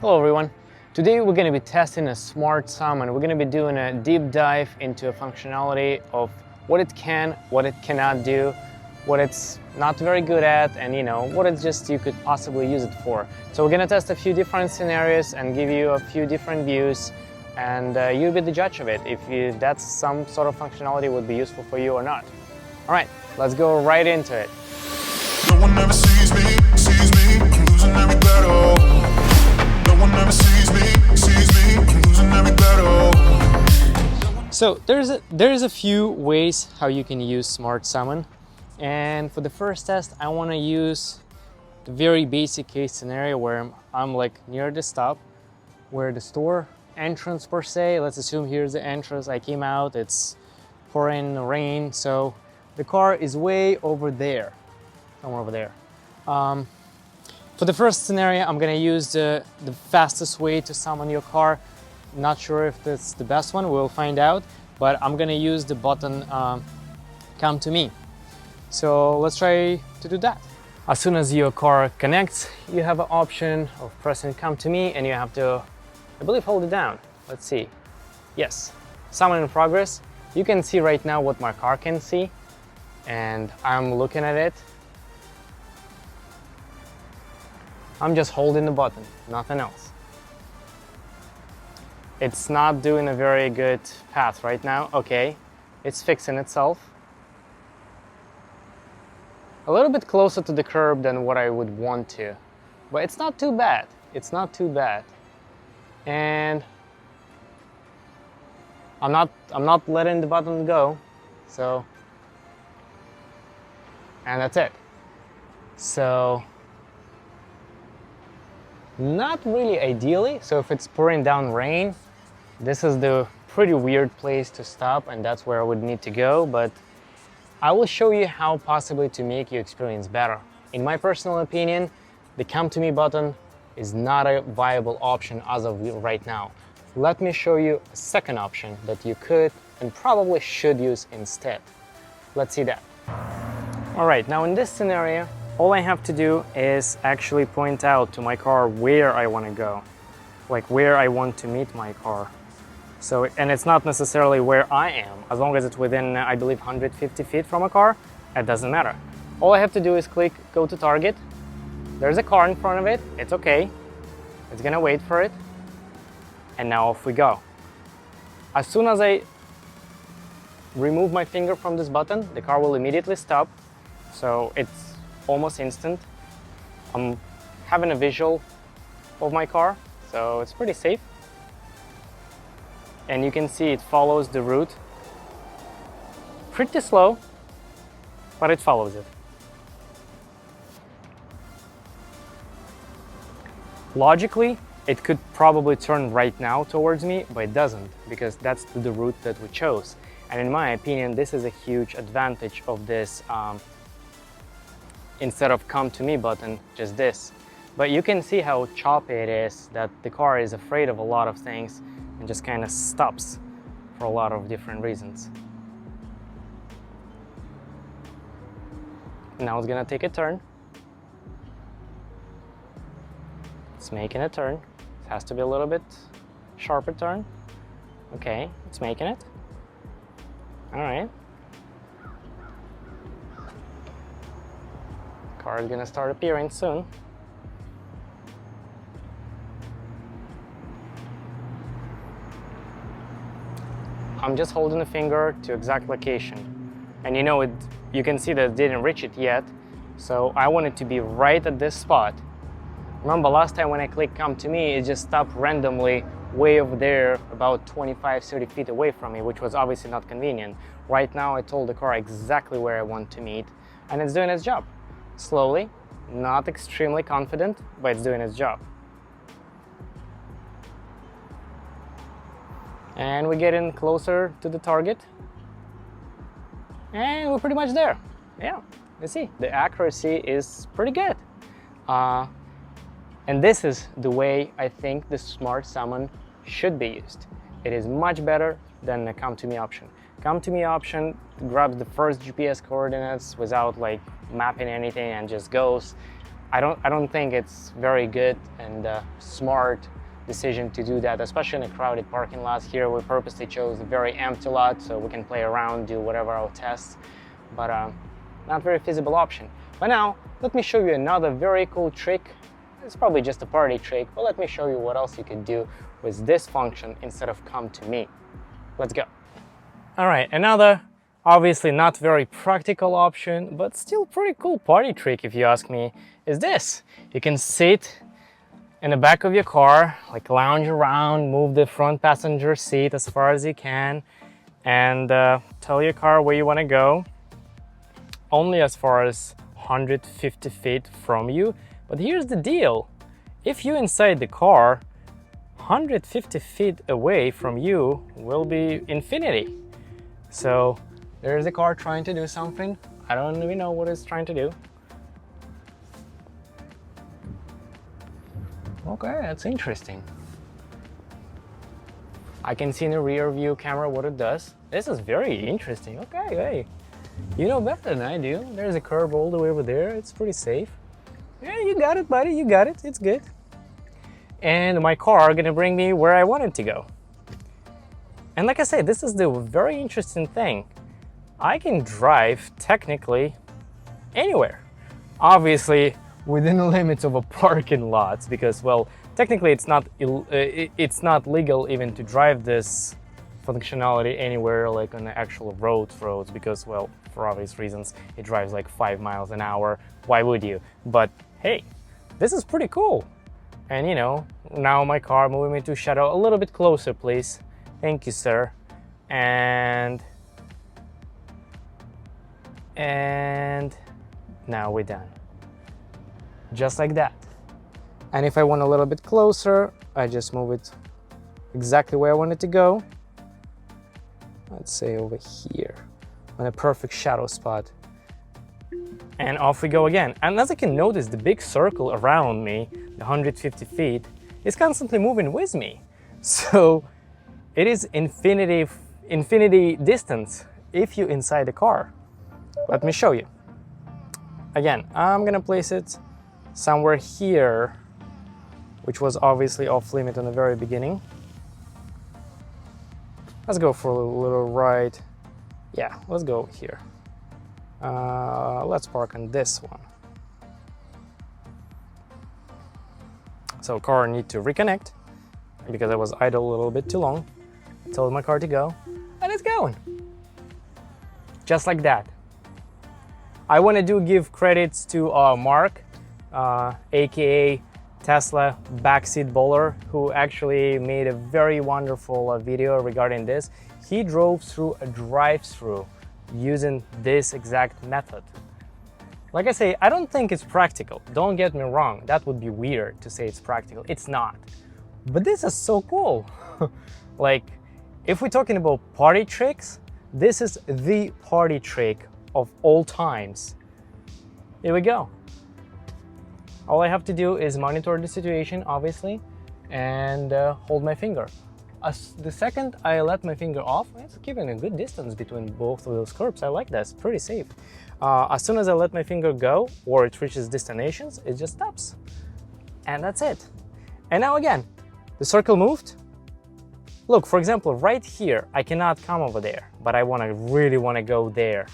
Hello everyone. Today we're going to be testing a smart summon. We're going to be doing a deep dive into a functionality of what it can, what it cannot do, what it's not very good at, and what it's just you could possibly use it for. So we're going to test a few different scenarios and give you a few different views, and you'll be the judge of it if that's some sort of functionality would be useful for you or not. All right, let's go right into it. No one ever sees me, I'm losing every battle. No one ever sees me, I'm losing every battle. So there's a few ways how you can use Smart Summon, and for the first test I want to use the very basic case scenario where I'm like near the stop, where the store entrance per se. Let's assume here's the entrance. I came out, it's pouring rain, so the car is way over there, somewhere over there. For the first scenario, I'm gonna use the fastest way to summon your car. Not sure if that's the best one, we'll find out, but I'm gonna use the button Come to Me. So let's try to do that. As soon as your car connects, you have an option of pressing Come to Me, and you have to, I believe, hold it down. Let's see. Yes, summon in progress. You can see right now what my car can see, and I'm looking at it. I'm just holding the button, nothing else. It's not doing a very good path right now. Okay, it's fixing itself. A little bit closer to the curb than what I would want to, but it's not too bad. It's not too bad. And I'm not letting the button go, so, and that's it. So, not really ideally. So if it's pouring down rain, this is the pretty weird place to stop, and that's where I would need to go, but I will show you how possibly to make your experience better. In my personal opinion, the Come to Me button is not a viable option as of right now. Let me show you a second option that you could and probably should use instead. Let's see that. All right, now in this scenario, all I have to do is actually point out to my car where I want to go, like where I want to meet my car. So, and it's not necessarily where I am, as long as it's within, I believe, 150 feet from a car, it doesn't matter. All I have to do is click Go to Target. There's a car in front of it, it's okay. It's gonna wait for it. And now off we go. As soon as I remove my finger from this button, the car will immediately stop. So it's almost instant. I'm having a visual of my car, so it's pretty safe. And you can see it follows the route. Pretty slow, but it follows it. Logically, it could probably turn right now towards me, but it doesn't, because that's the route that we chose. And in my opinion, this is a huge advantage of this instead of Come to Me button, just this. But you can see how choppy it is, that the car is afraid of a lot of things and just kind of stops for a lot of different reasons. Now it's gonna take a turn. It's making a turn. It has to be a little bit sharper turn. Okay, it's making it. All right. Car is gonna start appearing soon. I'm just holding the finger to exact location. And you can see that it didn't reach it yet. So I want it to be right at this spot. Remember last time when I clicked Come to Me, it just stopped randomly way over there, about 25-30 feet away from me, which was obviously not convenient. Right now I told the car exactly where I want to meet, and it's doing its job. Slowly, not extremely confident, but it's doing its job. And we're getting closer to the target. And we're pretty much there. Yeah, you see, the accuracy is pretty good. And this is the way I think the Smart Summon should be used. It is much better than the Come to Me option. Come to Me option grabs the first GPS coordinates without like mapping anything and just goes. I don't think it's very good and smart decision to do that, especially in a crowded parking lot. Here we purposely chose a very empty lot so we can play around, do whatever our tests, but not very feasible option. But now let me show you another very cool trick. It's probably just a party trick, but let me show you what else you could do with this function instead of come to me. Let's go. All right, another obviously not very practical option, but still pretty cool party trick if you ask me, is this. You can sit in the back of your car, like lounge around, move the front passenger seat as far as you can, and tell your car where you want to go, only as far as 150 feet from you. But here's the deal. If you're inside the car, 150 feet away from you will be infinity. So there's the car trying to do something. I don't even know what it's trying to do. Okay, that's interesting. I can see in the rear view camera what it does. This is very interesting. Okay, hey, you know better than I do. There's a curb all the way over there. It's pretty safe. Yeah, you got it, buddy. You got it. It's good. And my car gonna bring me where I want it to go. And like I said, this is the very interesting thing. I can drive technically anywhere. Obviously, within the limits of a parking lot, because, well, technically it's not legal even to drive this functionality anywhere, like on the actual roads, because, well, for obvious reasons, it drives like 5 miles an hour. Why would you? But hey, this is pretty cool. And you know, now my car moving me to shadow a little bit closer, please. Thank you, sir. And now we're done. Just like that. And if I want a little bit closer, I just move it exactly where I want it to go. Let's say over here, on a perfect shadow spot. And off we go again. And as I can notice, the big circle around me, the 150 feet, is constantly moving with me. So it is infinity distance if you're inside the car. Let me show you. Again, I'm gonna place it somewhere here, which was obviously off limit in the very beginning. Let's go for a little right. Yeah, let's go here. Let's park on this one. So car need to reconnect because I was idle a little bit too long. Told my car to go, and it's going. Just like that. I want to give credits to Mark, aka Tesla Backseat Bowler, who actually made a very wonderful video regarding this. He drove through a drive-through using this exact method. Like I say, I don't think it's practical. Don't get me wrong, that would be weird to say it's practical. It's not. But this is so cool. Like, if we're talking about party tricks, this is the party trick of all times. Here we go. All I have to do is monitor the situation, obviously, and hold my finger. The second I let my finger off, it's keeping a good distance between both of those curbs. I like that, it's pretty safe. As soon as I let my finger go, or it reaches destinations, it just stops. And that's it. And now again, the circle moved. Look, for example, right here, I cannot come over there, but I really want to go there.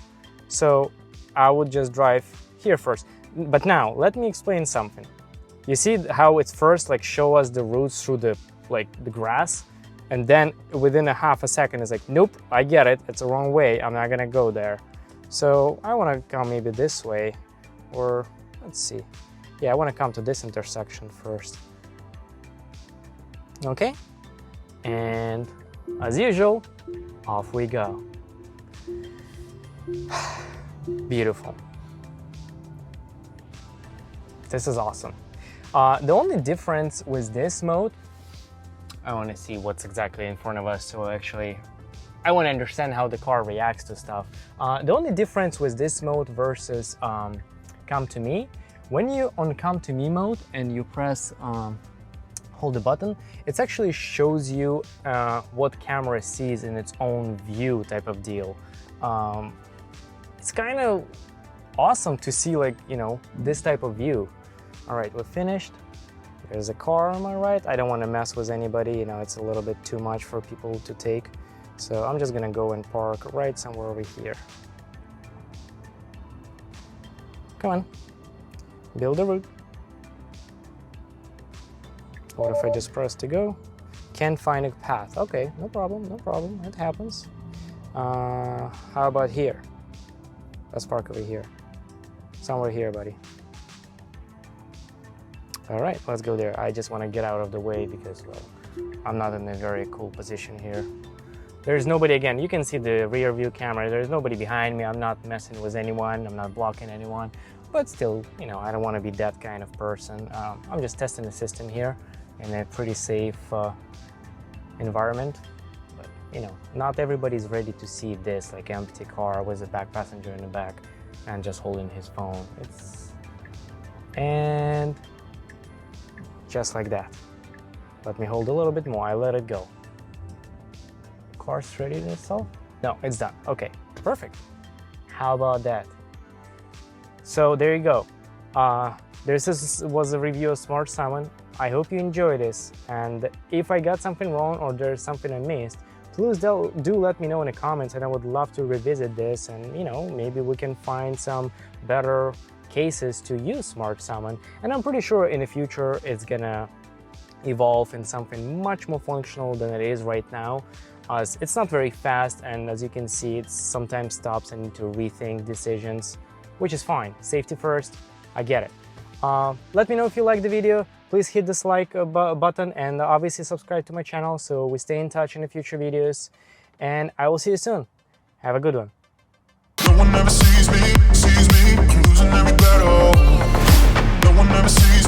So I would just drive here first. But now, let me explain something. You see how it's first like show us the routes through the grass? And then within a half a second, it's like, nope, I get it, it's the wrong way, I'm not gonna go there. So I wanna come maybe this way, or let's see. Yeah, I wanna come to this intersection first. Okay, and as usual, off we go. Beautiful. This is awesome. The only difference with this mode, I want to see what's exactly in front of us, so actually I want to understand how the car reacts to stuff. The only difference with this mode versus Come to Me, when you on Come to Me mode and you press hold the button, it actually shows you what camera sees in its own view type of deal. It's kind of awesome to see, like, you know, this type of view. All right, we're finished. There's a car on my right. I don't want to mess with anybody, you know, it's a little bit too much for people to take. So I'm just gonna go and park right somewhere over here. Come on, build a route. What if I just press to go? Can't find a path. Okay, no problem, it happens. How about here? Let's park over here. Somewhere here, buddy. All right, let's go there. I just want to get out of the way because, well, I'm not in a very cool position here. There's nobody, again, you can see the rear view camera. There's nobody behind me. I'm not messing with anyone. I'm not blocking anyone. But still, you know, I don't want to be that kind of person. I'm just testing the system here in a pretty safe environment. But, you know, not everybody's ready to see this, like empty car with a back passenger in the back and just holding his phone. And just like that. Let me hold a little bit more. I let it go. Car's ready to itself? No, it's done. Okay, perfect. How about that? So there you go. This was a review of Smart Summon. I hope you enjoy this. And if I got something wrong or there's something I missed, please do let me know in the comments, and I would love to revisit this, and you know, maybe we can find some better cases to use Smart Summon. And I'm pretty sure in the future it's gonna evolve in something much more functional than it is right now. It's not very fast, and as you can see, it sometimes stops and need to rethink decisions, which is fine. Safety first, I get it. Let me know if you like the video. Please hit this like button, and obviously subscribe to my channel so we stay in touch in the future videos. And I will see you soon. Have a good one. No one ever sees me, I'm losing every battle. No one ever sees